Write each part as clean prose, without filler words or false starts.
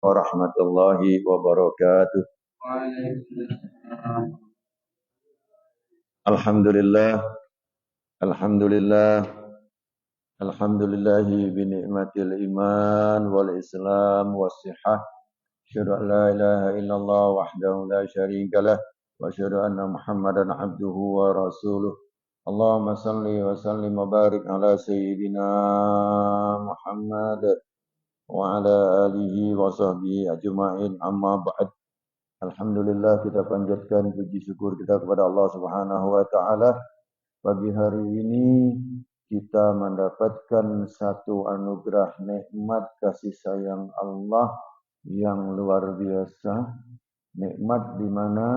warahmatullahi wabarakatuh. Alhamdulillah, alhamdulillah, alhamdulillahi bi ni'matil iman wal islam was sihah. Asyhadu an la ilaha illallah wahdahu la syarikalah wa asyhadu anna Muhammadan abduhu wa rasuluh. Allahumma salli wa sallim wa barik ala sayyidina Muhammad wa ala alihi wa sahbihi ajma'in, amma ba'd. Alhamdulillah, kita panjatkan puji syukur kita kepada Allah Subhanahu wa taala. Pagi hari ini kita mendapatkan satu anugerah nikmat kasih sayang Allah yang luar biasa. Nikmat di mana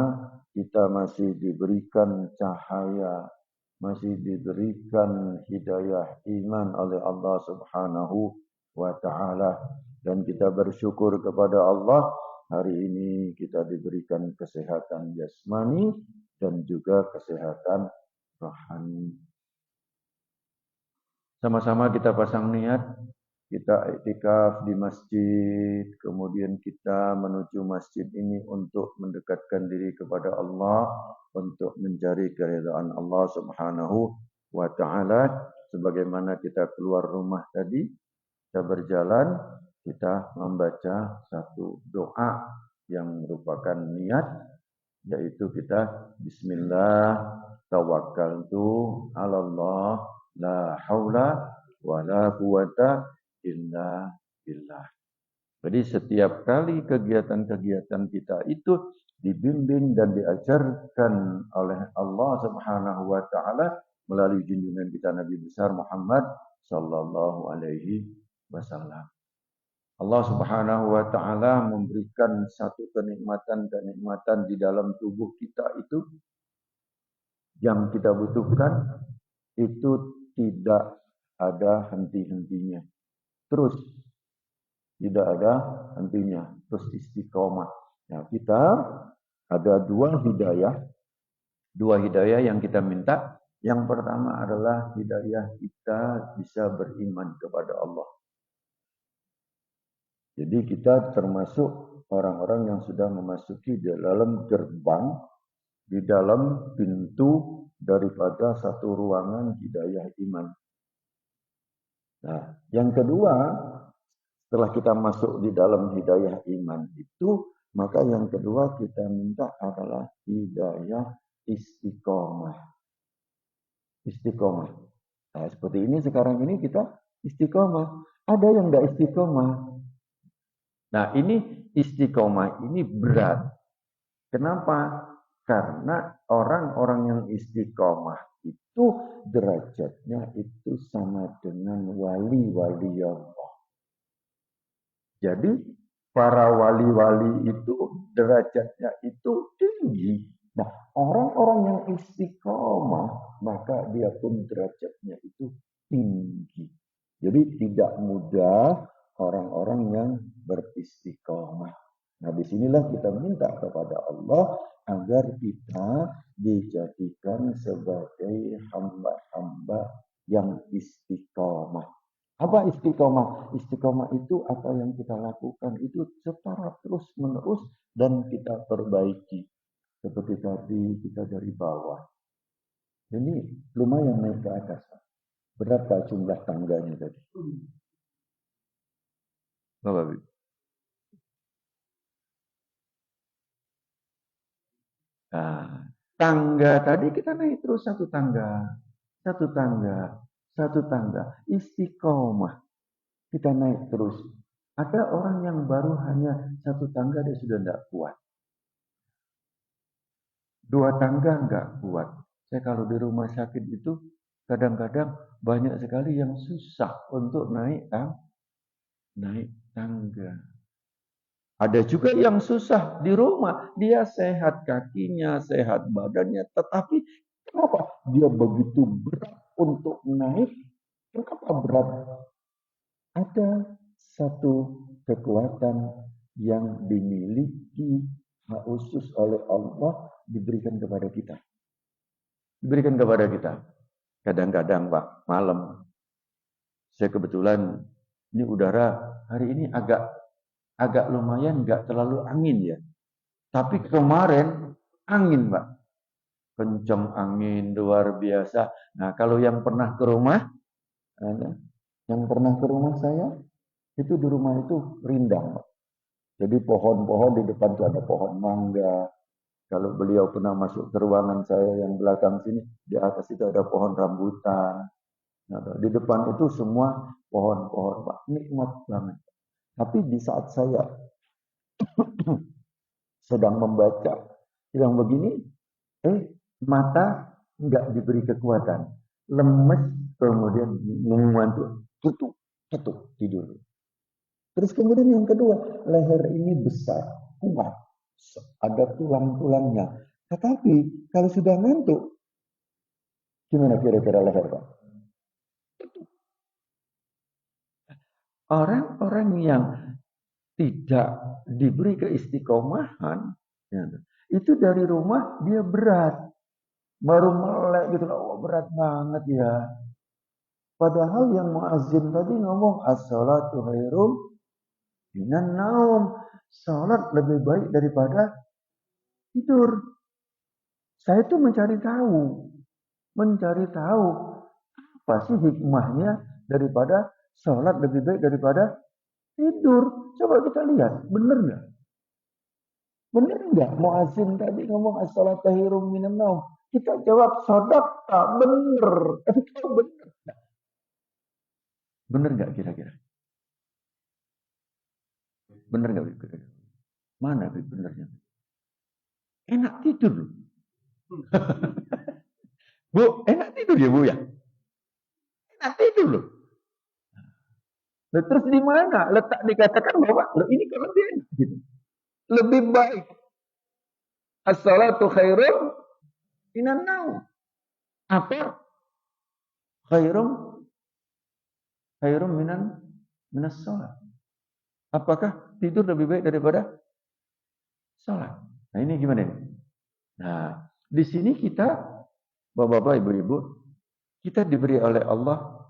kita masih diberikan cahaya, masih diberikan hidayah iman oleh Allah Subhanahu wa taala, dan kita bersyukur kepada Allah. Hari ini kita diberikan kesehatan jasmani dan juga kesehatan rohani. Sama-sama kita pasang niat, kita iktikaf di masjid, kemudian kita menuju masjid ini untuk mendekatkan diri kepada Allah, untuk mencari keridhaan Allah Subhanahu wa taala. Sebagaimana kita keluar rumah tadi, kita berjalan, kita membaca satu doa yang merupakan niat, yaitu kita bismillah tawakkaltu 'alallah la haula wala quwata illa billah. Jadi setiap kali kegiatan-kegiatan kita itu dibimbing dan diajarkan oleh Allah Subhanahu wa taala melalui junjungan kita Nabi besar Muhammad sallallahu alaihi wasallam. Allah Subhanahu wa taala memberikan satu kenikmatan-kenikmatan di dalam tubuh kita itu yang kita butuhkan, itu tidak ada henti-hentinya. Terus tidak ada hentinya, terus istiqomah. Nah, kita ada dua hidayah yang kita minta. Yang pertama adalah hidayah kita bisa beriman kepada Allah. Jadi kita termasuk orang-orang yang sudah memasuki di dalam gerbang, di dalam pintu daripada satu ruangan hidayah iman. Nah, yang kedua, setelah kita masuk di dalam hidayah iman itu, maka yang kedua kita minta adalah hidayah istiqomah. Istiqomah. Nah, seperti ini sekarang ini kita istiqomah. Ada yang tidak istiqomah. Nah, ini istiqomah ini berat. Kenapa? Karena orang-orang yang istiqomah itu derajatnya itu sama dengan wali-wali Allah. Jadi para wali-wali itu derajatnya itu tinggi. Nah, orang-orang yang istiqomah maka dia pun derajatnya itu tinggi. Jadi tidak mudah orang-orang yang beristiqomah. Nah, disinilah kita minta kepada Allah agar kita dijadikan sebagai hamba-hamba yang istiqomah. Apa istiqomah? Istiqomah itu apa yang kita lakukan itu secara terus-menerus dan kita perbaiki. Seperti tadi kita dari bawah. Ini lumayan naik ke atas. Berapa jumlah tangganya tadi? Bapak, nah, tangga tadi kita naik terus satu tangga, satu tangga, satu tangga. Istiqomah. Kita naik terus. Ada orang yang baru hanya satu tangga dia sudah tidak kuat. Dua tangga enggak kuat. Saya kalau di rumah sakit itu kadang-kadang banyak sekali yang susah untuk naik tangga. Ada juga yang susah di rumah. Dia sehat kakinya, sehat badannya. Tetapi kenapa dia begitu berat untuk naik? Kenapa berat? Ada satu kekuatan yang dimiliki khusus oleh Allah diberikan kepada kita. Diberikan kepada kita. Kadang-kadang Pak, malam. Saya kebetulan, ini udara hari ini agak agak lumayan, nggak terlalu angin ya. Tapi kemarin angin, Pak. Kencang angin luar biasa. Nah, kalau yang pernah ke rumah, saya, itu di rumah itu rindang, Pak. Jadi pohon-pohon di depan itu ada pohon mangga. Kalau beliau pernah masuk ke ruangan saya yang belakang sini, di atas itu ada pohon rambutan. Nah, di depan itu semua pohon-pohon, Pak. Nikmat banget. Tapi di saat saya sedang membaca, sedang begini, mata nggak diberi kekuatan. Lemes, kemudian mengantuk, tutup, tidur. Terus kemudian yang kedua, leher ini besar, kuat, ada tulang-tulangnya. Tetapi kalau sudah ngantuk, gimana kira-kira leher, Pak? Orang-orang yang tidak diberi keistiqomahan, ya, itu dari rumah dia berat, baru melek gitu, oh berat banget ya. Padahal yang muazzin tadi ngomong as-salatu khairum minan naum. Salat lebih baik daripada tidur. Saya itu mencari tahu apa sih hikmahnya daripada salat lebih baik daripada tidur. Coba kita lihat, benar nggak? Benar nggak? Muazzin tadi ngomong as-salatu khairum minan naum. Kita jawab tak benar. Itu benar. Benar nggak kira-kira? Benar nggak kira-kira? Mana benernya? Enak tidur loh. Bu, enak tidur ya Bu ya? Enak tidur loh. Nah, terus di mana letak dikatakan bahwa loh, ini kalau dia enak gitu. Lebih baik as-salatu khairum minan naum. Apa? Khairum minas salat. Apakah tidur lebih baik daripada salat? Nah, ini gimana ini? Nah, di sini kita Bapak-bapak, Ibu-ibu, kita diberi oleh Allah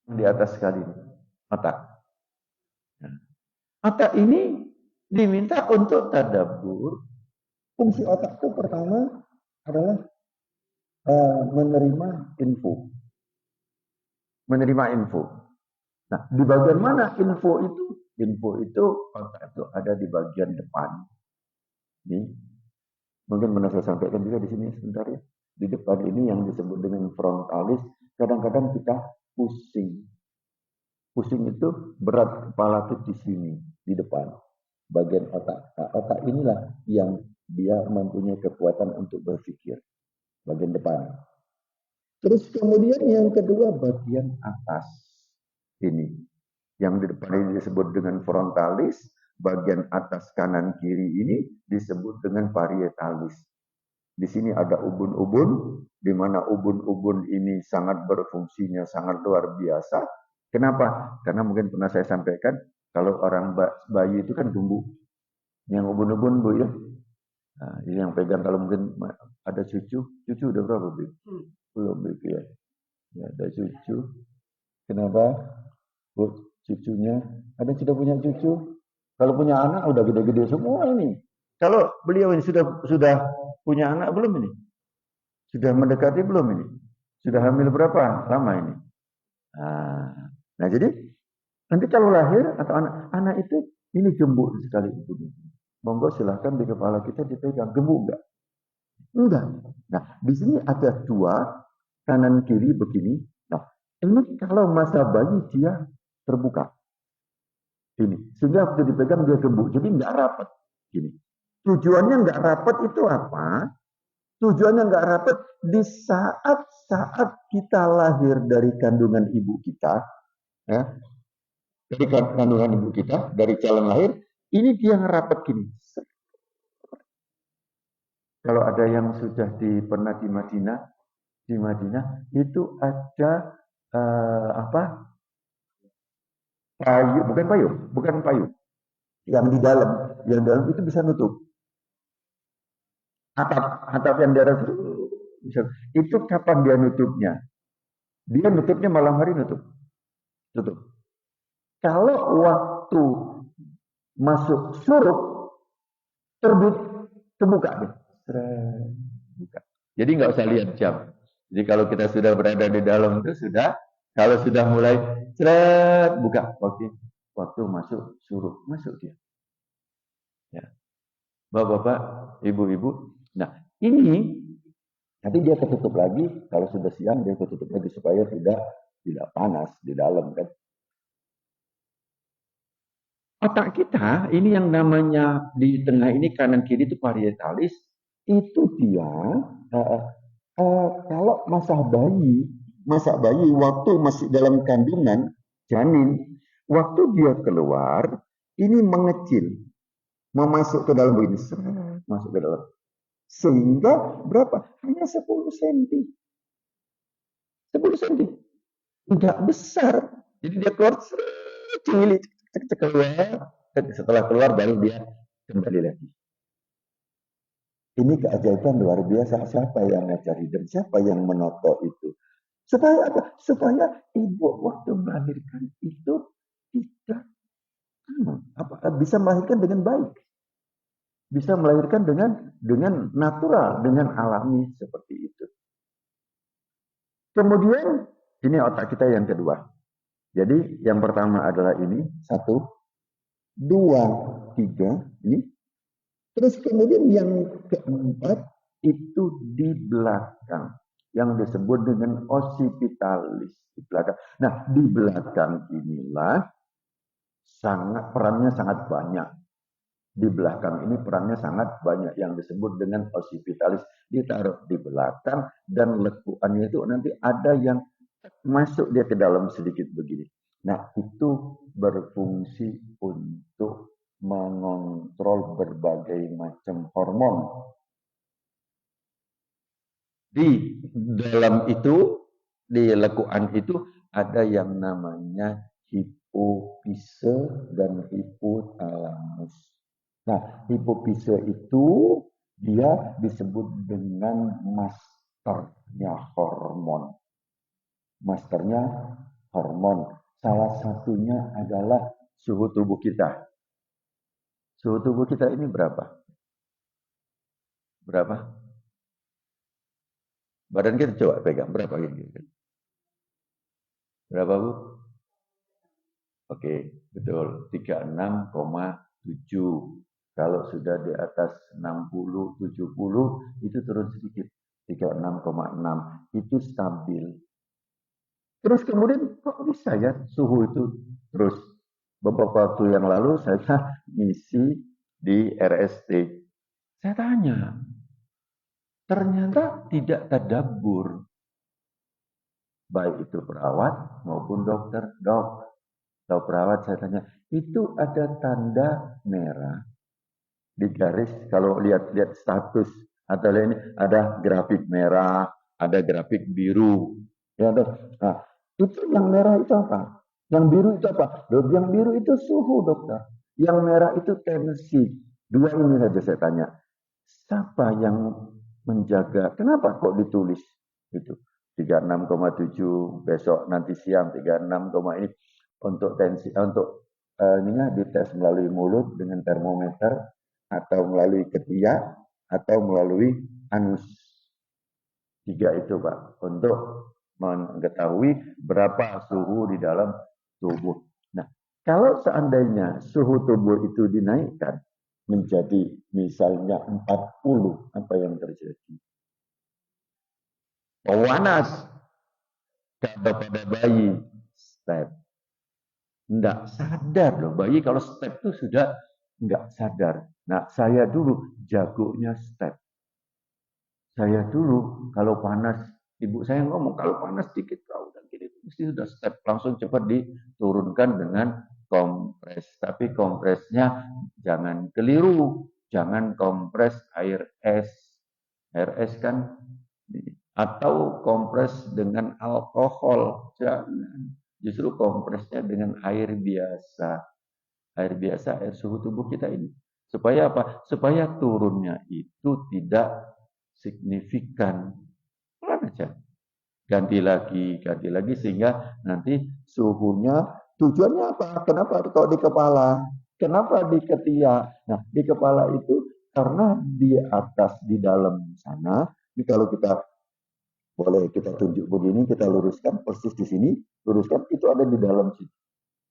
di atas sekali ini, mata. Mata ini diminta untuk tadabbur. Fungsi otak itu pertama adalah menerima info. Nah, di bagian mana info itu? Info itu otak itu ada di bagian depan. Ini mungkin pernah saya sampaikan juga di sini sebentar ya. Di depan ini yang disebut dengan frontalis. Kadang-kadang kita pusing. Pusing itu berat kepala itu di sini, di depan. Bagian otak. Nah, otak inilah yang dia mempunyai kekuatan untuk berpikir. Bagian depan. Terus kemudian yang kedua bagian atas. Ini. Yang di depan ini disebut dengan frontalis. Bagian atas kanan kiri ini disebut dengan parietalis. Di sini ada ubun-ubun, di mana ubun-ubun ini sangat berfungsinya, sangat luar biasa. Kenapa? Karena mungkin pernah saya sampaikan, kalau orang bayi itu kan tumbuh. Yang ubun-ubun, Bu ya. Nah, ini yang pegang kalau mungkin ada cucu udah berapa, Bu? Belum, Bu ya. Ya, ada cucu. Kenapa? Bu, cucunya, ada yang sudah punya cucu? Kalau punya anak udah gede-gede semua ini. Kalau beliau ini sudah punya anak belum ini? Sudah mendekati belum ini? Sudah hamil berapa lama ini? Nah jadi nanti kalau lahir atau anak itu ini gembuk sekali ibunya. Monggo silahkan di kepala kita dipegang, gembuk enggak? Enggak. Nah di sini ada dua kanan kiri begini. Nah ini kalau masa bayi dia terbuka. Ini sehingga waktu dipegang dia gembuk, jadi enggak rapat. Gini. Tujuannya enggak rapat itu apa? Tujuannya enggak rapat di saat kita lahir dari kandungan ibu kita, ya, dari kandungan ibu kita, dari jalan lahir, ini dia ngerapat gini. Kalau ada yang sudah pernah di Madinah itu ada payu, bukan payu, yang di dalam itu bisa nutup. Atap yang di atas itu kapan dia nutupnya? Dia nutupnya malam hari tutup. Kalau waktu masuk syuruk terbit terbuka deh. Buka. Jadi nggak usah lihat jam. Jadi kalau kita sudah berada di dalam itu sudah, kalau sudah mulai buka waktu masuk syuruk, masuk dia. Ya. Bapak-bapak, ibu-ibu. Nah, ini nanti dia ketutup lagi, kalau sudah siang dia ketutup lagi supaya tidak panas di dalam kan. Otak kita ini yang namanya di tengah ini kanan kiri itu parietalis, itu dia kalau masa bayi waktu masih dalam kandungan janin, waktu dia keluar ini mengecil, memasuk ke dalam begini, masuk ke dalam. Sehingga berapa? Hanya 10 cm. 10 cm. Enggak besar. Jadi dia keluar cilik keluar. Setelah keluar baru dia kembali lagi. Ini keajaiban luar biasa. Siapa yang ngajari dan siapa yang menoto itu? Supaya apa? Supaya ibu waktu melahirkan itu tidak bisa melahirkan dengan baik. Bisa melahirkan dengan natural, dengan alami seperti itu. Kemudian ini otak kita yang kedua. Jadi yang pertama adalah ini 1, 2, 3 ini. Terus kemudian yang keempat itu di belakang yang disebut dengan occipitalis di belakang. Nah di belakang inilah perannya sangat banyak. Di belakang ini perannya sangat banyak yang disebut dengan occipitalis, ditaruh di belakang dan lekuannya itu nanti ada yang masuk dia ke dalam sedikit begini. Nah itu berfungsi untuk mengontrol berbagai macam hormon. Di dalam itu, di lekuan itu ada yang namanya hipofise dan hipotalamus. Nah, hipofise itu dia disebut dengan masternya hormon. Masternya hormon. Salah satunya adalah suhu tubuh kita. Suhu tubuh kita ini berapa? Berapa? Badan kita coba pegang. Berapa ini? Berapa, Bu? Oke, betul. 36,7. Kalau sudah di atas 60, 70, itu turun sedikit. 36,6. Itu stabil. Terus kemudian, kok bisa ya suhu itu terus? Beberapa waktu yang lalu saya ngisi di RST. Saya tanya, ternyata tidak tadabbur. Baik itu perawat maupun dokter. Kalau perawat saya tanya, itu ada tanda merah di garis, kalau lihat status atau ini ada grafik merah, ada grafik biru. Ya, nah, itu yang merah itu apa? Yang biru itu apa? Yang biru itu suhu, dokter. Yang merah itu tensi. Dua ini saja saya tanya. Siapa yang menjaga? Kenapa kok ditulis itu? 36,7 besok nanti siang 36, ini untuk tensi untuk ininya dites melalui mulut dengan termometer atau melalui ketiak atau melalui anus. 3 itu Pak untuk mengetahui berapa suhu di dalam tubuh. Nah, kalau seandainya suhu tubuh itu dinaikkan menjadi misalnya 40, apa yang terjadi? Panas pada bayi step. Enggak sadar loh, bayi kalau step itu sudah enggak sadar. Nah, saya dulu jagonya step. Saya dulu kalau panas, ibu saya ngomong kalau panas dikit kau dan gini, mesti sudah step langsung cepat diturunkan dengan kompres. Tapi kompresnya jangan keliru, jangan kompres air es. Air es kan atau kompres dengan alkohol, jangan. Justru kompresnya dengan air biasa. Air biasa, air suhu tubuh kita ini. Supaya apa? Supaya turunnya itu tidak signifikan. Pelan aja. Ganti lagi sehingga nanti suhunya Tujuannya apa? Kenapa kok di kepala? Kenapa di ketiak? Nah, di kepala itu karena di atas, di dalam sana, ini kalau kita boleh kita tunjuk begini, kita luruskan persis di sini, luruskan itu ada di dalam sini,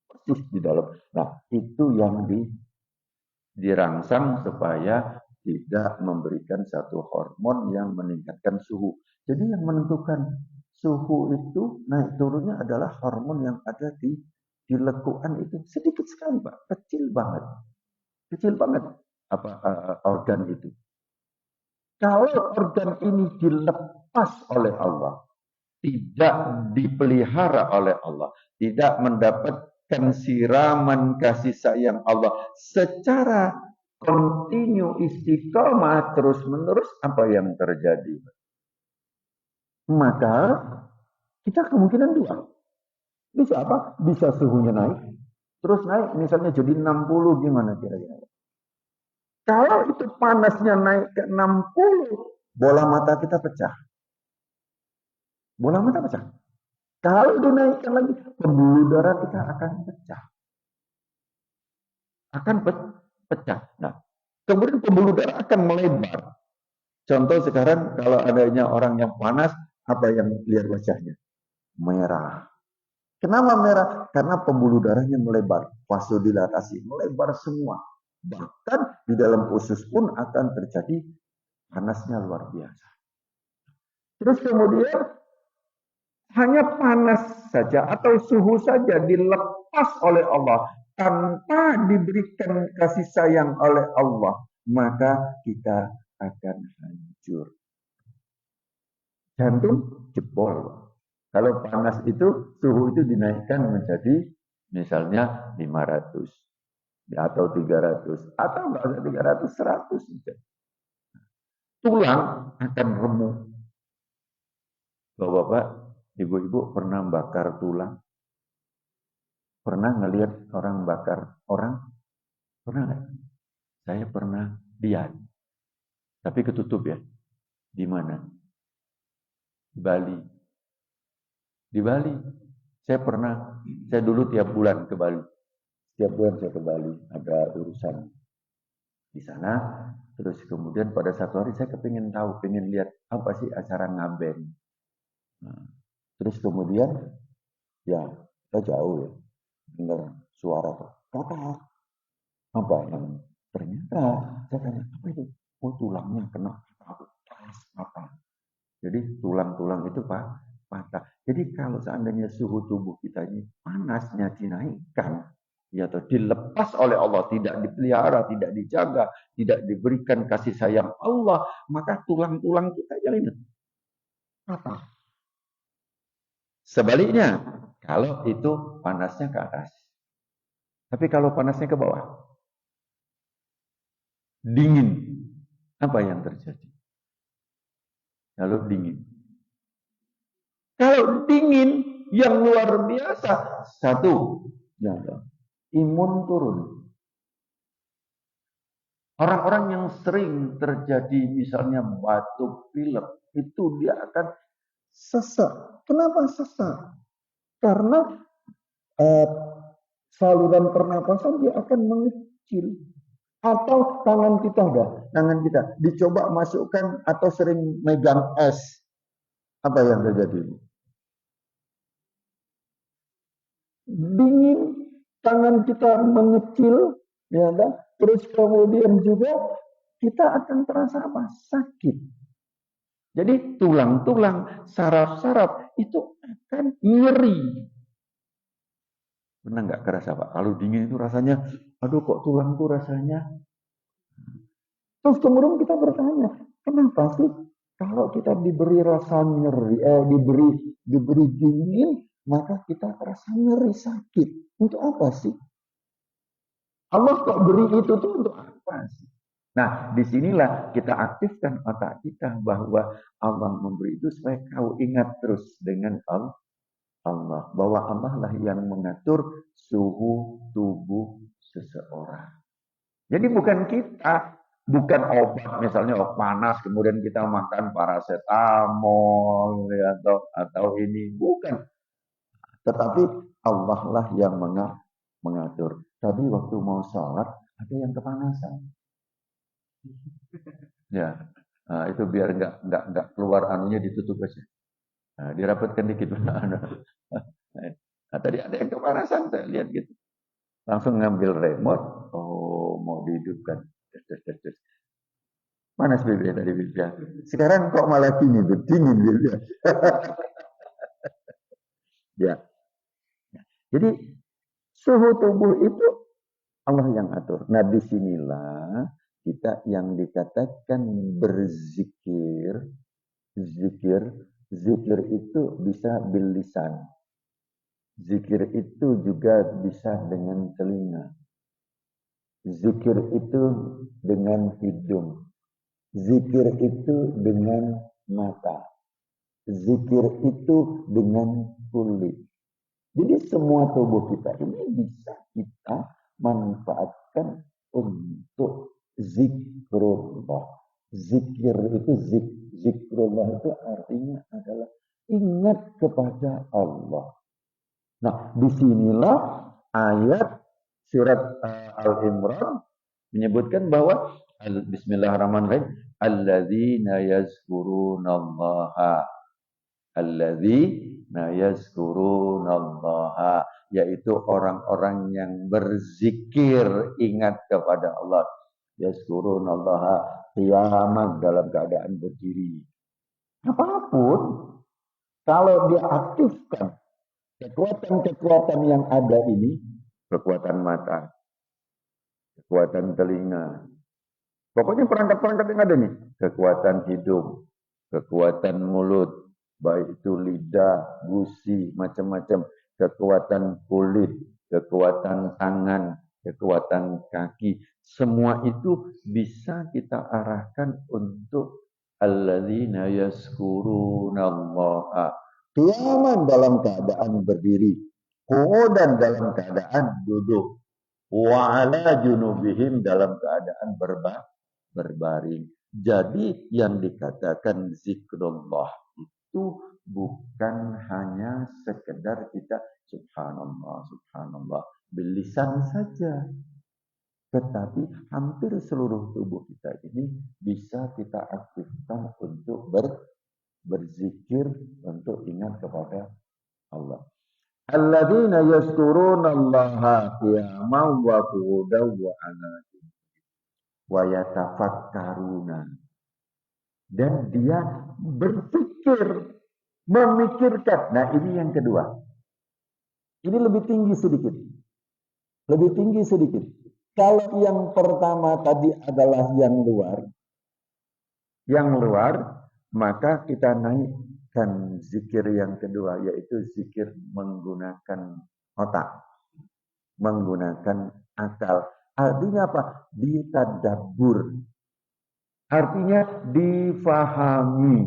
persis di dalam. Nah, itu yang dirangsang supaya tidak memberikan satu hormon yang meningkatkan suhu. Jadi yang menentukan suhu itu naik turunnya adalah hormon yang ada di lekukan itu sedikit sekali, Pak, kecil banget apa organ itu. Kalau organ ini dilepas oleh Allah, tidak dipelihara oleh Allah, tidak mendapatkan siraman kasih sayang Allah secara kontinu istiqomah terus menerus, apa yang terjadi? Maka kita kemungkinan dua. Bisa apa? Bisa suhunya naik, terus naik misalnya jadi 60 gimana kira-kira? Kalau itu panasnya naik ke 60, bola mata kita pecah. Bola mata pecah. Kalau dinaikkan lagi, pembuluh darah kita akan pecah. Akan pecah. Nah, kemudian pembuluh darah akan melebar. Contoh sekarang kalau adanya orang yang panas, apa yang lihat wajahnya? Merah. Kenapa merah? Karena pembuluh darahnya melebar, vasodilatasi, melebar semua. Bahkan di dalam usus pun akan terjadi panasnya luar biasa. Terus kemudian hanya panas saja atau suhu saja dilepas oleh Allah tanpa diberikan kasih sayang oleh Allah, maka kita akan hancur. Jantung jebol. Kalau panas itu, suhu itu dinaikkan menjadi misalnya 500 atau 300 atau enggak usah 300, 100 saja. Tulang akan remuk. Bapak-bapak, ibu-ibu pernah bakar tulang? Pernah ngelihat orang bakar orang? Pernah nggak? Saya pernah lihat. Tapi ketutup ya. Di mana? Di Bali. Di Bali. Saya dulu tiap bulan ke Bali. Tiap bulan saya ke Bali. Ada urusan di sana. Terus kemudian pada satu hari saya kepingin tahu, pengen lihat apa sih acara ngaben. Nah, terus kemudian ya kita jauh ya. Dengar suara kata apa yang ternyata saya tanya apa itu? Oh tulangnya kena keras patah. Jadi tulang-tulang itu patah. Jadi kalau seandainya suhu tubuh kita ini panasnya dinaikkan, ya atau dilepas oleh Allah, tidak dipelihara, tidak dijaga, tidak diberikan kasih sayang Allah, maka tulang-tulang kita jadi patah. Sebaliknya, kalau itu panasnya ke atas. Tapi kalau panasnya ke bawah, dingin, apa yang terjadi? Kalau dingin. Kalau dingin yang luar biasa, satu, ya, imun turun. Orang-orang yang sering terjadi misalnya batuk pilek, itu dia akan sesak. Kenapa sesak? Karena saluran pernapasan dia akan mengecil. Atau tangan kita dicoba masukkan atau sering megang es, apa yang terjadi? Dingin, tangan kita mengecil, ya kan? Terus kemudian juga kita akan terasa apa? Sakit. Jadi tulang-tulang, saraf-saraf itu akan nyeri. Pernah nggak kerasa Pak? Kalau dingin itu rasanya, aduh kok tulangku rasanya. Terus kemudian kita bertanya, kenapa sih kalau kita diberi rasa nyeri, diberi dingin, maka kita terasa nyeri sakit. Untuk apa sih? Allah kok beri itu tuh untuk apa sih? Nah, disinilah kita aktifkan otak kita bahwa Allah memberi itu supaya kau ingat terus dengan Allah. Bahwa Allah lah yang mengatur suhu tubuh seseorang. Jadi bukan kita, bukan obat misalnya panas kemudian kita makan paracetamol ya, atau ini bukan. Tetapi Allah lah yang mengatur. Tadi waktu mau sholat, ada yang kepanasan. Ya, nah, itu biar nggak keluar anunya ditutup aja. Nah, dirapatkan dikit. Nah, tadi ada yang kepanasan, saya lihat gitu. Langsung ngambil remote, oh mau dihidupkan. Panas bibirnya tadi bibirnya. Sekarang kok malah gini, dingin bibirnya. Ya, jadi suhu tubuh itu Allah yang atur. Nah, disinilah kita yang dikatakan berzikir, zikir itu bisa bil lisan. Zikir itu juga bisa dengan telinga. Zikir itu dengan hidung. Zikir itu dengan mata. Zikir itu dengan kulit. Jadi semua tubuh kita ini bisa kita manfaatkan untuk zikrullah. Zikir itu zikrullah itu artinya adalah ingat kepada Allah. Nah, disinilah ayat surat Al-Imran menyebutkan bahwa Bismillahirrahmanirrahim, alladzina yazkurunallaha, alladzina yazkurunallaha, yaitu orang-orang yang berzikir ingat kepada Allah. Yazkurunallaha qiyaman, dalam keadaan berdiri. Apapun, kalau dia aktifkan kekuatan-kekuatan yang ada ini, kekuatan mata, kekuatan telinga, pokoknya perangkat-perangkat yang ada nih, kekuatan hidung, kekuatan mulut, baik itu lidah, gusi, macam-macam, kekuatan kulit, kekuatan tangan, kekuatan kaki, semua itu bisa kita arahkan untuk alladzina yazkurunallaha qiyaman, dalam keadaan berdiri, qu'udan, dalam keadaan duduk, wa ala junubihim, dalam keadaan berbaring. Jadi yang dikatakan zikrullah itu bukan hanya sekedar kita subhanallah, subhanallah bilisan saja, tetapi hampir seluruh tubuh kita ini bisa kita aktifkan untuk berzikir, untuk ingat kepada Allah. Alladzina yazkurunallaha qiyaman wa qu'udan wa 'ala wa yatafakkaruna, dan dia berpikir, memikirkan. Nah, ini yang kedua. Ini lebih tinggi sedikit. Lebih tinggi sedikit. Kalau yang pertama tadi adalah yang luar, maka kita naikkan zikir yang kedua, yaitu zikir menggunakan otak, menggunakan akal. Artinya apa? Ditadabbur. Artinya difahami.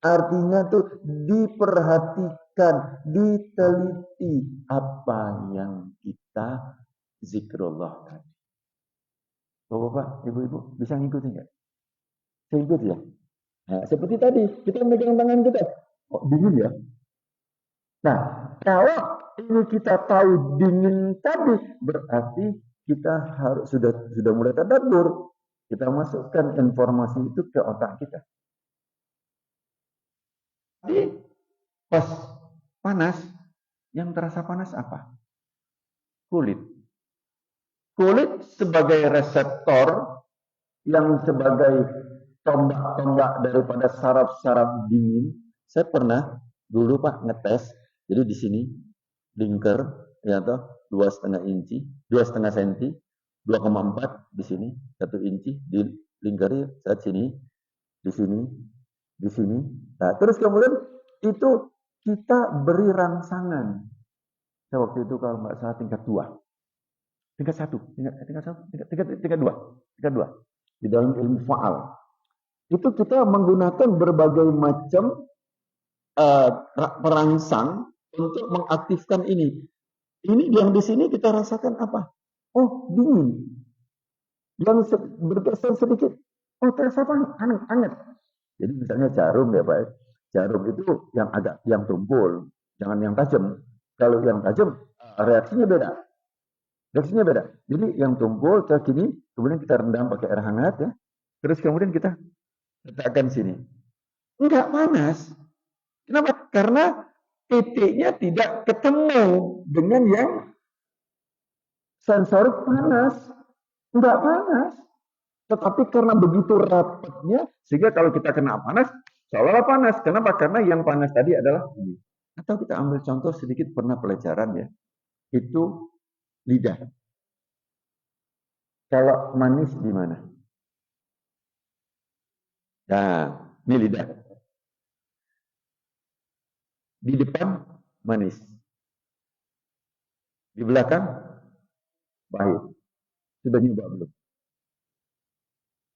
Artinya tuh diperhatikan, diteliti apa yang kita zikrullah tadi. Bapak-bapak, ibu-ibu, bisa ngikutin nggak? Saya ikut ya. Nah, seperti tadi, kita megang tangan kita. Kok dingin ya? Nah, kalau ini kita tahu dingin tadi, berarti kita harus sudah mulai tadabbur. Kita masukkan informasi itu ke otak kita. Jadi pas panas, yang terasa panas apa? Kulit. Kulit sebagai reseptor, yang sebagai tombak-tombak daripada saraf-saraf dingin. Saya pernah dulu Pak ngetes. Jadi di sini lingkar, ya toh, 2,5 inci, 2,5 senti, 2,4 di sini, 1 inci di lingkari saat sini, di sini, di sini. Nah, terus kemudian itu kita beri rangsangan. Saya waktu itu kalau nggak salah tingkat 2, tingkat 1, tingkat 2 di dalam ilmu faal. Itu kita menggunakan berbagai macam perangsang untuk mengaktifkan ini. Ini yang di sini kita rasakan apa? Oh, dingin. Yang bergeser sedikit, oh terasa hangat. Jadi misalnya jarum ya Pak, jarum itu yang tumpul, jangan yang tajam. Kalau yang tajam, reaksinya beda. Reaksinya beda. Jadi yang tumpul ke sini, kemudian kita rendam pakai air hangat ya. Terus kemudian kita letakkan sini. Enggak panas. Kenapa? Karena titiknya tidak ketemu dengan yang sensorik panas. Enggak panas. Tetapi karena begitu rapatnya, sehingga kalau kita kena panas, seolah-olah panas. Kenapa? Karena yang panas tadi adalah ini. Atau kita ambil contoh sedikit pernah pelajaran ya. Itu lidah. Kalau manis di mana? Nah, ini lidah. Di depan manis. Di belakang pahit. Sudah nyoba belum?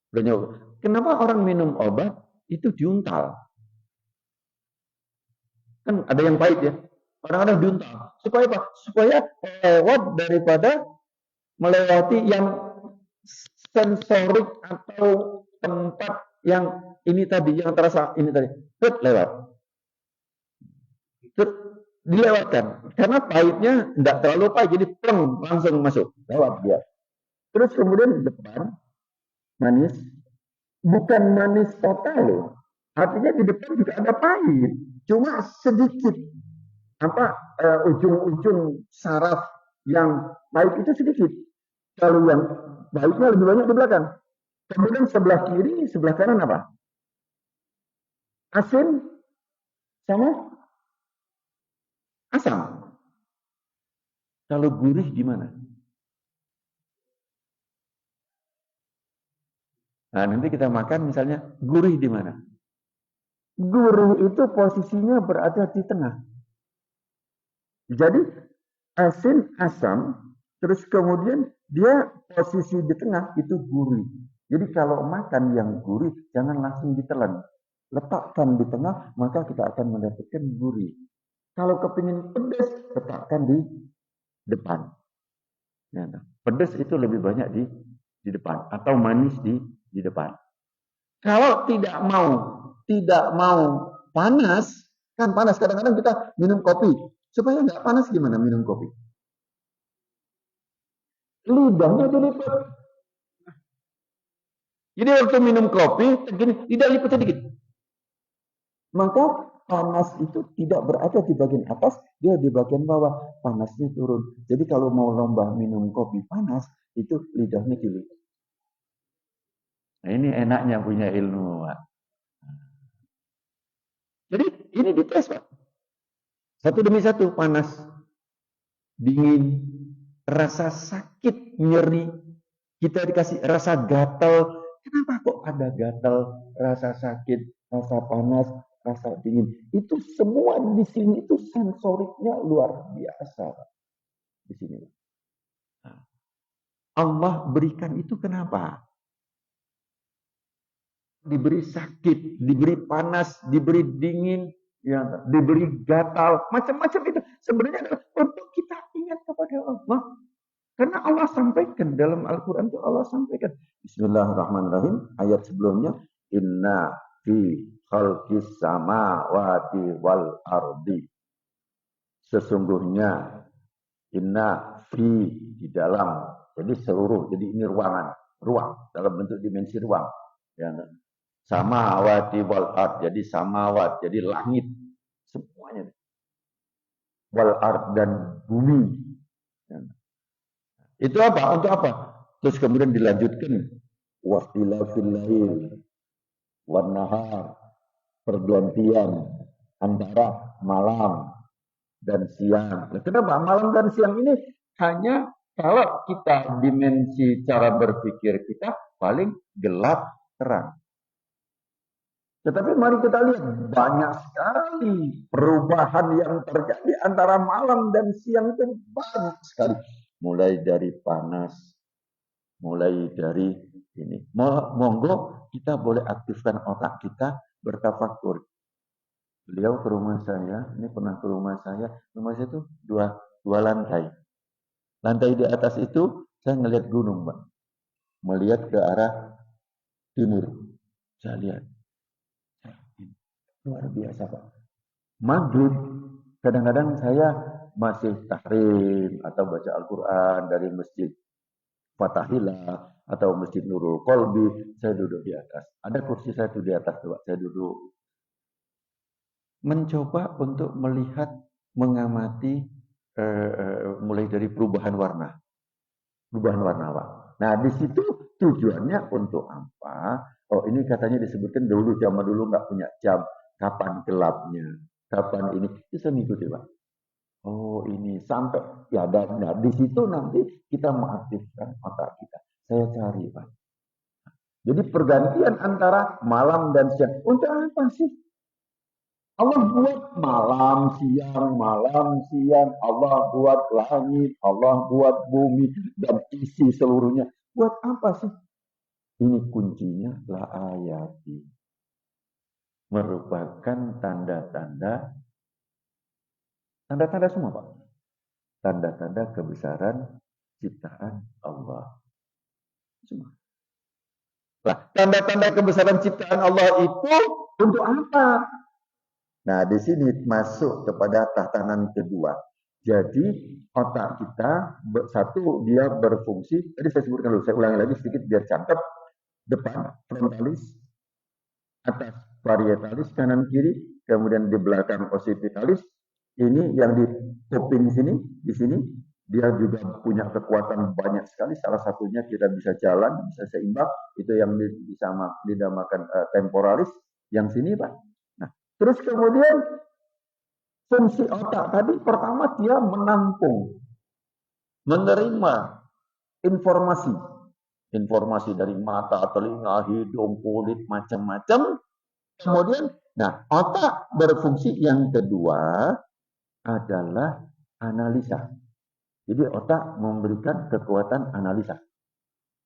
Sudah nyoba. Kenapa orang minum obat itu diuntal? Kan ada yang pahit ya. Orang-orang diuntal. Supaya apa? Supaya lewat daripada melewati yang sensorik atau tempat yang ini tadi, yang terasa ini tadi. Lewat. Dilewatkan. Karena pahitnya tidak terlalu pahit, jadi pleng, langsung masuk. Lewat dia. Terus kemudian depan, manis. Bukan manis total loh. Artinya di depan juga ada pahit. Cuma sedikit. Ujung-ujung saraf yang pahit itu sedikit. Kalau yang pahitnya lebih banyak di belakang. Kemudian sebelah kiri, sebelah kanan apa? Asin sama asam. Kalau gurih di mana? Nah, nanti kita makan misalnya gurih di mana? Gurih itu posisinya berada di tengah. Jadi asin, asam, terus kemudian dia posisi di tengah itu gurih. Jadi kalau makan yang gurih jangan langsung ditelan. Letakkan di tengah maka kita akan mendapatkan gurih. Kalau kepingin pedas letakkan di depan. Ya, pedas itu lebih banyak di depan atau manis di depan. Kalau tidak mau panas, kan panas kadang-kadang kita minum kopi. Supaya nggak panas gimana minum kopi? Lidahnya dilipat. Jadi waktu minum kopi, gini, lidah lipat sedikit. Maka panas itu tidak berada di bagian atas, dia di bagian bawah. Panasnya turun. Jadi kalau mau lomba minum kopi panas, itu lidahnya dilipat. Nah, ini enaknya punya ilmu, Pak. Jadi ini dites, Pak. Satu demi satu, panas, dingin, rasa sakit, nyeri. Kita dikasih rasa gatal. Kenapa kok ada gatal, rasa sakit, rasa panas, rasa dingin? Itu semua di sini itu sensoriknya luar biasa. Di sini. Allah berikan itu kenapa? Diberi sakit, diberi panas, diberi dingin, ya, diberi gatal, macam-macam itu sebenarnya adalah untuk kita ingat kepada Allah. Karena Allah sampaikan dalam Al-Quran itu Allah sampaikan. Bismillahirrahmanirrahim. Ayat sebelumnya. Inna fi khalqis samawati wal ardi. Sesungguhnya. Inna fi di dalam. Jadi seluruh. Jadi ini ruangan. Ruang. Dalam bentuk dimensi ruang. Ya, samawati wal ard. Jadi samawat. Jadi langit. Semuanya. Wal ard dan bumi. Ya. Itu apa? Untuk apa? Terus kemudian dilanjutkan waqtilafil lail wan nahar, pergantian antara malam dan siang. Nah, kenapa malam dan siang ini hanya kalau kita dimensi cara berpikir kita paling gelap terang. Tetapi mari kita lihat banyak sekali perubahan yang terjadi antara malam dan siang itu banyak sekali. Mulai dari panas, mulai dari ini. Monggo kita boleh aktifkan otak kita bertafakur. Beliau ke rumah saya, ini pernah ke rumah saya itu dua lantai. Lantai di atas itu saya ngelihat gunung, Pak. Melihat ke arah timur. Saya lihat. Luar biasa, Pak. Maghrib, kadang-kadang saya masih tahrim atau baca Al-Quran dari masjid Fatahillah atau masjid Nurul Qalbi, saya duduk di atas. Ada kursi saya tuh di atas, coba saya duduk. Mencoba untuk melihat, mengamati mulai dari perubahan warna. Perubahan warna, Pak. Nah, di situ tujuannya untuk apa? Oh, ini katanya disebutkan dulu, zaman dulu nggak punya jam. Kapan gelapnya? Kapan ini? Itu saya mengikuti, Pak. Oh, ini sampai ya, dan nah, di situ nanti kita mengaktifkan otak kita. Saya cari, Pak. Jadi pergantian antara malam dan siang. Untuk apa sih? Allah buat malam, siang. Allah buat langit, Allah buat bumi, dan isi seluruhnya. Buat apa sih? Ini kuncinya la ayati. Merupakan tanda-tanda semua, Pak. Tanda-tanda kebesaran ciptaan Allah. Semua. Nah, tanda-tanda kebesaran ciptaan Allah itu untuk apa? Nah, di sini masuk kepada tatanan kedua. Jadi, otak kita, satu, dia berfungsi, tadi saya sebutkan dulu, saya ulangi lagi sedikit biar cakep. Depan, frontalis, atas, parietalis, kanan kiri, kemudian di belakang occipitalis. Ini yang di kuping sini, di sini, dia juga punya kekuatan banyak sekali. Salah satunya kita bisa jalan, bisa seimbang, itu yang bisa dinamakan temporalis. Yang sini, Pak. Nah, terus kemudian fungsi otak tadi pertama dia menampung, menerima informasi. Informasi dari mata, telinga, hidung, kulit, macam-macam. Kemudian, nah, otak berfungsi yang kedua adalah analisa. Jadi otak memberikan kekuatan analisa.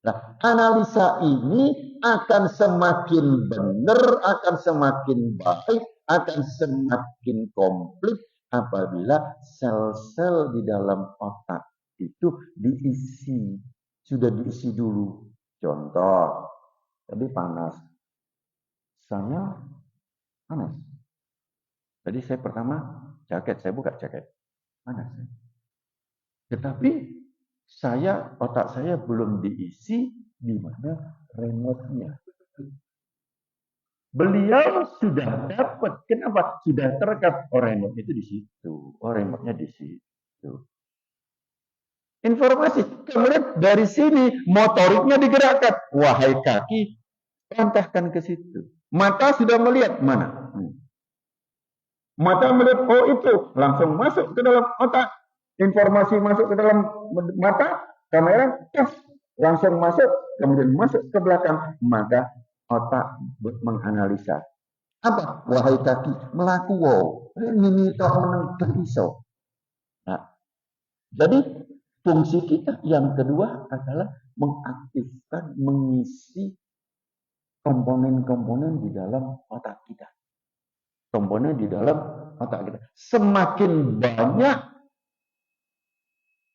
Nah, analisa ini akan semakin benar, akan semakin baik, akan semakin komplit apabila sel-sel di dalam otak itu diisi. Sudah diisi dulu. Contoh, tadi panas. Saya panas. Tadi saya pertama jaket, saya buka jaket. Panas. Tetapi otak saya belum diisi di mana remote-nya. Beliau sudah dapat. Kenapa? Sudah terekam. Oh, remote itu di situ. Oh, remote-nya di situ. Informasi. Kemudian dari sini motoriknya digerakkan. Wahai kaki, lantahkan ke situ. Mata sudah melihat mana? Mata melihat, oh itu. Langsung masuk ke dalam otak. Informasi masuk ke dalam mata, kamera, tes. Langsung masuk, kemudian masuk ke belakang. Maka otak menganalisa. Apa? Wahai kaki, melaku wow. Ini tak menang teriso. Nah, jadi fungsi kita yang kedua adalah mengaktifkan, mengisi komponen-komponen di dalam otak kita. Komponen di dalam otak kita. Semakin banyak.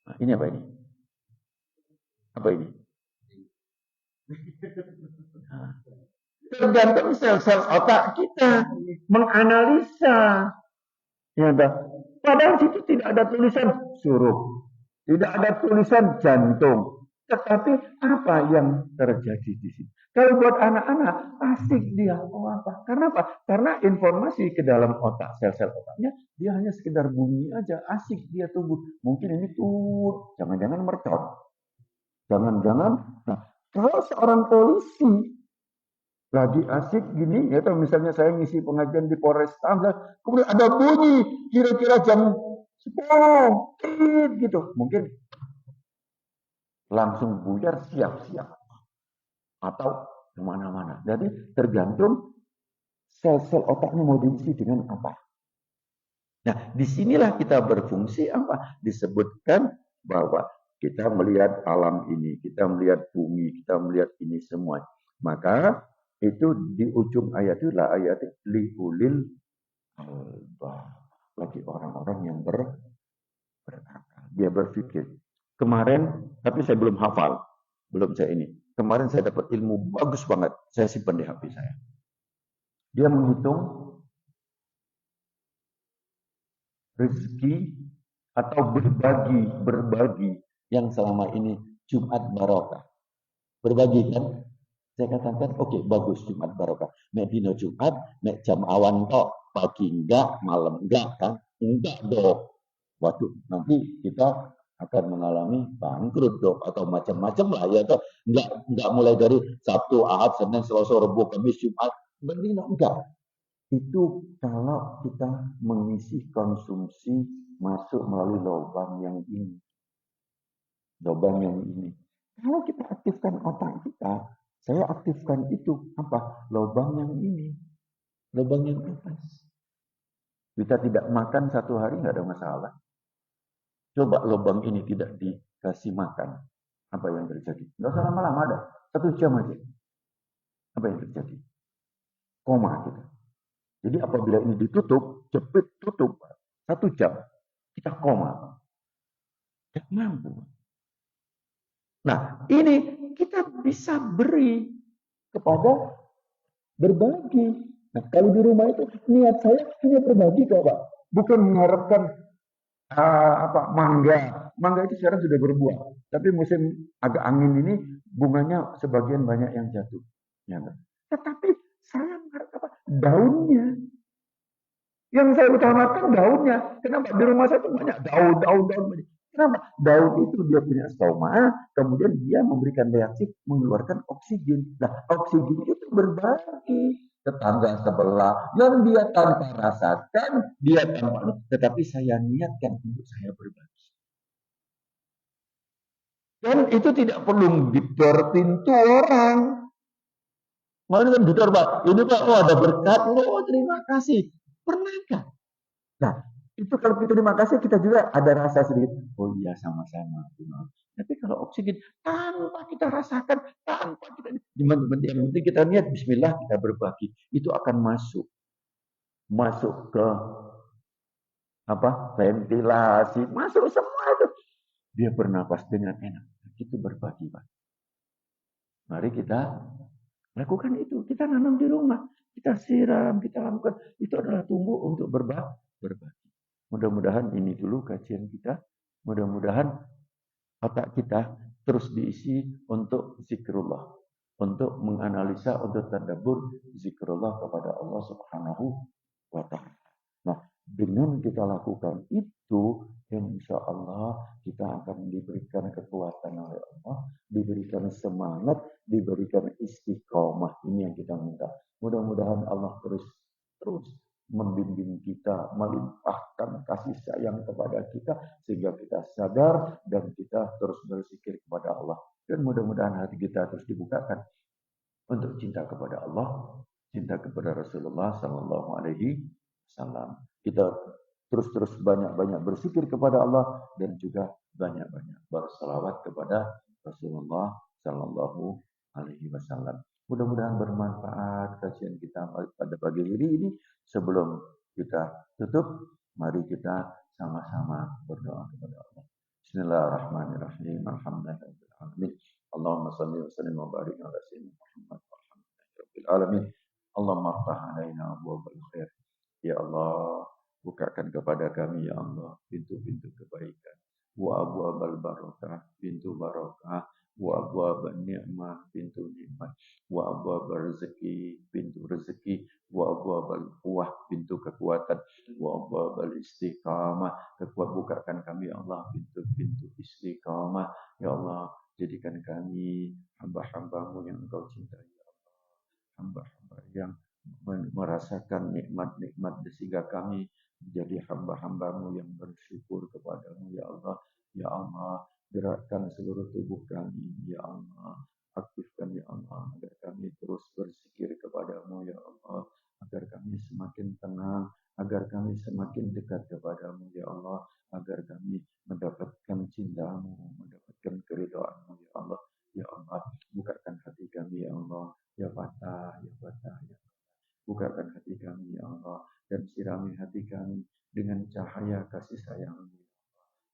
Nah, ini apa ini? Apa ini? Nah, tergantung sel-sel otak kita menganalisa. Ya, padahal situ tidak ada tulisan suruh, tidak ada tulisan jantung. Tetapi apa yang terjadi di sini? Kalau buat anak-anak asik dia, oh apa? Karena apa? Karena informasi ke dalam otak, sel-sel otaknya, dia hanya sekedar bunyi aja, asik dia tunggu. Mungkin ini tuh, jangan-jangan mercon, jangan-jangan. Nah, kalau seorang polisi lagi asik gini, ya misalnya saya ngisi pengajian di Polresta, kemudian ada bunyi kira-kira jam 10 gitu, mungkin langsung buyar siap-siap atau kemana-mana. Jadi tergantung sel-sel otaknya mau diisi dengan apa. Nah, disinilah kita berfungsi apa? Disebutkan bahwa kita melihat alam ini, kita melihat bumi, kita melihat ini semua. Maka itu di ujung ayat itu lah ayat liulil albab, bagi orang-orang yang berakal. Dia berpikir. Kemarin, tapi saya belum hafal, belum saya ini. Kemarin saya dapat ilmu bagus banget, saya simpan di HP saya. Dia menghitung rezeki atau berbagi yang selama ini Jumat Barokah. Berbagi kan? Saya katakan, oke, bagus Jumat Barokah. Mek dino Jumat, mek jam awan kok, pagi enggak, malam enggak kan? Enggak dong. Waduh, nanti kita akan mengalami bangkrut dong atau macam-macam lah ya toh. Enggak mulai dari Sabtu, Ahad, Senin, Selasa, Rabu, Kamis, Jumat. Benar enggak. Itu kalau kita mengisi konsumsi masuk melalui lubang yang ini. Lubang yang ini. Kalau kita aktifkan otak kita, saya aktifkan itu apa? Lubang yang ini, lubang yang atas. Kita tidak makan satu hari nggak ada masalah. Coba lubang ini tidak dikasih makan, apa yang terjadi? Nggak usah lama-lama, ada 1 jam aja. Apa yang terjadi? Koma kita. Jadi apabila ini ditutup, jepit tutup 1 jam, kita koma. Tidak mampu. Nah, ini kita bisa beri kepada berbagi. Nah, kalau di rumah itu niat saya hanya berbagi kok, Pak. Bukan mengharapkan mangga. Mangga itu sekarang sudah berbuah. Tapi musim agak angin ini bunganya sebagian banyak yang jatuh. Ya, tetapi saya mengharap apa? Daunnya. Yang saya utamakan daunnya. Kenapa? Di rumah saya itu banyak daun. Kenapa? Daun itu dia punya stoma, kemudian dia memberikan reaksi mengeluarkan oksigen. Nah, oksigen itu berbagi tetangga sebelah yang dia tanpa rasakan, dia tanpa, tetapi saya niatkan untuk saya berbagi. Dan itu tidak perlu gedor pintu orang. Malah kan gedor, Pak. Ini Pak, oh ada berkat. Oh, terima kasih. Pernahkah? Nah, itu kalau kita terima kasih, kita juga ada rasa sedikit. Oh iya, sama-sama. Tapi kalau oksigen, tanpa kita rasakan, tanpa kita, yang penting kita niat, bismillah, kita berbagi. Itu akan masuk ke ventilasi, masuk semua itu. Dia bernapas dengan enak. Itu berbagi, Pak. Mari kita lakukan itu. Kita nanam di rumah. Kita siram, kita lakukan. Itu adalah tumbuh untuk berbagi. Mudah-mudahan ini dulu kajian kita. Mudah-mudahan otak kita terus diisi untuk zikrullah. Untuk menganalisa, untuk tadabbur zikrullah kepada Allah Subhanahu wa Ta'ala. Nah, dengan kita lakukan itu, insya Allah kita akan diberikan kekuatan oleh Allah, diberikan semangat, diberikan istiqomah. Ini yang kita minta. Mudah-mudahan Allah terus membimbing kita, melimpahkan kasih sayang kepada kita, sehingga kita sadar dan kita terus berzikir kepada Allah. Dan mudah-mudahan hati kita terus dibukakan untuk cinta kepada Allah, cinta kepada Rasulullah Sallallahu Alaihi Wasallam. Kita terus banyak-banyak berzikir kepada Allah dan juga banyak-banyak berselawat kepada Rasulullah Sallallahu Alaihi Wasallam. Mudah-mudahan bermanfaat kajian kita pada pagi hari ini. Sebelum kita tutup, mari kita sama-sama berdoa kepada Allah. Bismillahirrahmanirrahim. Alhamdulillahirabbil Allahumma salli wa sallim wa barik ala sayyidina Muhammad rabbil alamin. Allahumma ftah alaina abwaabal khair. Ya Allah, bukakan kepada kami ya Allah pintu-pintu kebaikan. Wa abwaabal barakah, pintu barakah. Wa abwaabal ni'mah, pintu nikmat. Wa abwaabal rezeki, pintu rezeki. Wa abwaabal quwwah, pintu kekuatan. Wa abwaabal istiqamah, bukakan kami ya Allah pintu-pintu istiqamah. Ya Allah, jadikan kami hamba-hambamu yang Engkau cintai. Hamba-hamba yang merasakan nikmat-nikmat sehingga kami menjadi hamba-hambamu yang bersyukur kepadamu ya Allah. Ya Allah, gerakkan seluruh tubuh kami ya Allah. Aktifkan ya Allah agar kami terus berzikir kepadamu ya Allah. Agar kami semakin tenang, agar kami semakin dekat kepadamu ya Allah. Agar kami mendapatkan cintamu, mendapatkan keridhaanmu ya Allah. Ya Allah, bukakan hati kami ya Allah. Ya Fatah, ya Fatah, ya Fatah. Bukakan hati kami ya Allah dan sirami hati kami dengan cahaya kasih sayang,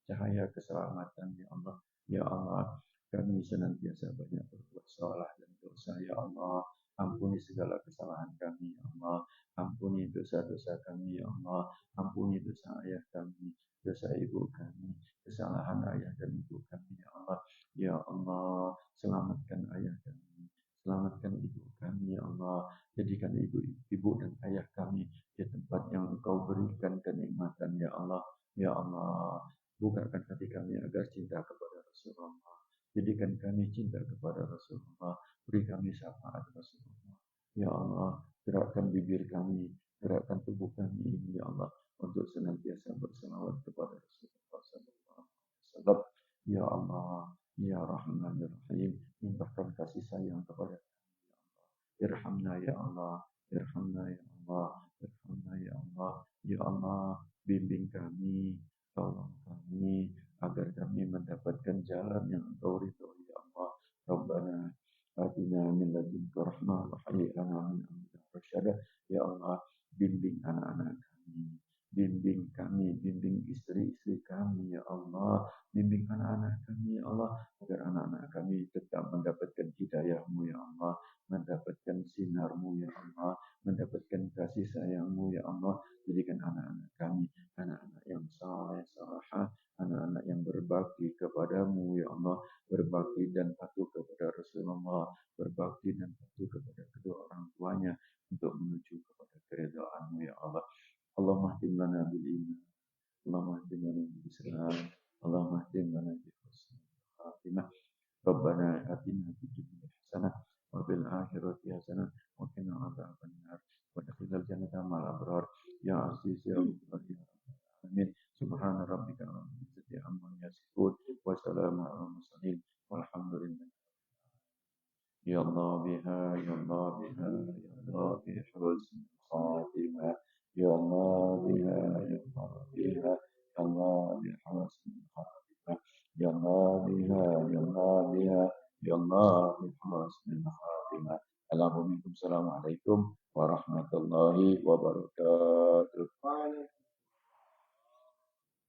cahaya keselamatan ya Allah. Ya Allah, kami senantiasa banyak berbuat salah dan dosa ya Allah. Ampuni segala kesalahan kami, ya Allah. Ampuni dosa-dosa kami, ya Allah. Ampuni dosa ayah kami, dosa ibu kami, kesalahan ayah dan ibu kami, ya Allah. Ya Allah, selamatkan ayah kami, selamatkan ibu kami, ya Allah. Jadikan ibu dan ayah kami di tempat yang Engkau berikan kenikmatan, ya Allah. Ya Allah, bukakan hati kami agar cinta kepada Rasulullah. Jadikan kami cinta kepada Rasulullah. Beri kami syafaat Rasulullah. Ya Allah, gerakkan bibir kami, gerakkan tubuh kami ini, ya Allah, untuk senantiasa berselawat kepada Rasulullah Sallallahu Alaihi Wasallam. Ya Allah, Ya Rahman Ya Rahim, limpahkan kasih sayang kepada kami, ya Allah. Irhamna ya Allah, irhamna ya Allah, irhamna ya Allah. Ya Allah, bimbing kami, tolong kami, agar kami mendapatkan jalan yang Engkau ridhoi, ya Allah. Rabbana atina min ladunka rahmah wa hayyi lana min amrina rasyada. Ya Allah, bimbing anak-anak kami, bimbing kami, bimbing istri-istri kami, ya Allah, bimbing anak-anak kami, ya Allah, agar anak-anak kami tetap mendapatkan hidayah-Mu, ya Allah, mendapatkan sinar-Mu, ya Allah, mendapatkan kasih sayang-Mu, ya Allah. Jadikan anak-anak kami anak-anak yang saleh, salehah, anak-anak yang berbakti kepadamu, ya Allah, berbakti dan patuh kepada Rasulullah, berbakti dan patuh kepada kedua orang tuanya untuk menuju kepada keridhaan-Mu, ya Allah. Allahumma hdim lana bil iman, Allahumma hdim lana bil Islam, Allahumma hdim lana bi husnil khatimah. Rabbana atina fid dunya hasanah wa fil akhirati hasanah wa qina adzabannar. Wa adkhilna jannata ma'al abrar. Ya Aziz ya Ghafur ya Rabbal alamin. Subhana rabbika rabbil izzati amma yasifun wa salamun alal mursalin walhamdulillah. Ya Allah biha, ya Allah biha, ya Allah bi husnil khatimah. Ya Allah biha, ya Allah biha, ya Allah bi husnil khatimah. Ya Allah biha, ya Allah biha, ya Allah bi husnil khatimah. Assalamualaikum warahmatullahi wabarakatuh.